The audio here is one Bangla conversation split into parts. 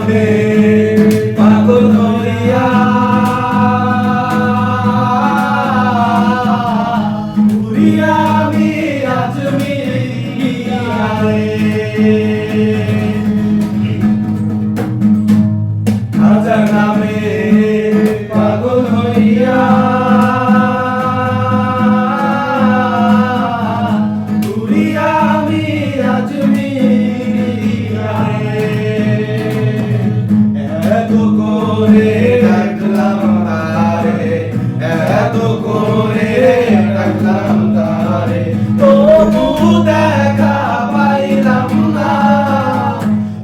নামে পাগল হইয়া ঘুরিয়া আমি আজমিরিয়ারে খাজা নামে পাগল হইয়া ঘুরিয়া আমি আজমিরিয়ারে এত করে ডাকলাম তারে, এত করে ডাকলাম তারে, তবু দেখা পাইলাম না।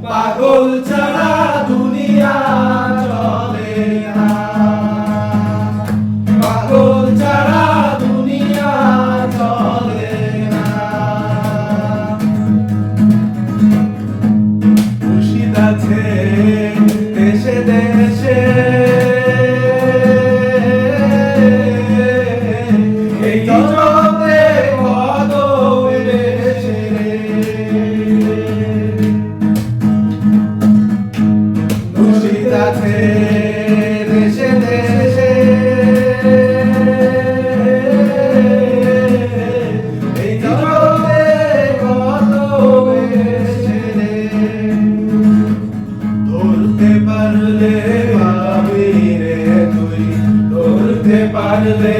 পাগল ছাড়া দুনিয়া চলে না, পাগল ছাড়া দুনিয়া চলে না। মুর্শিদ আছে দেশে দেশে, এই জগতে কত বেশে। মুর্শিদ আছে দেশে দেশে, এই জগতে কত বেশে। ধরতে পারলে পাবি রে তুই, ধরতে পারলে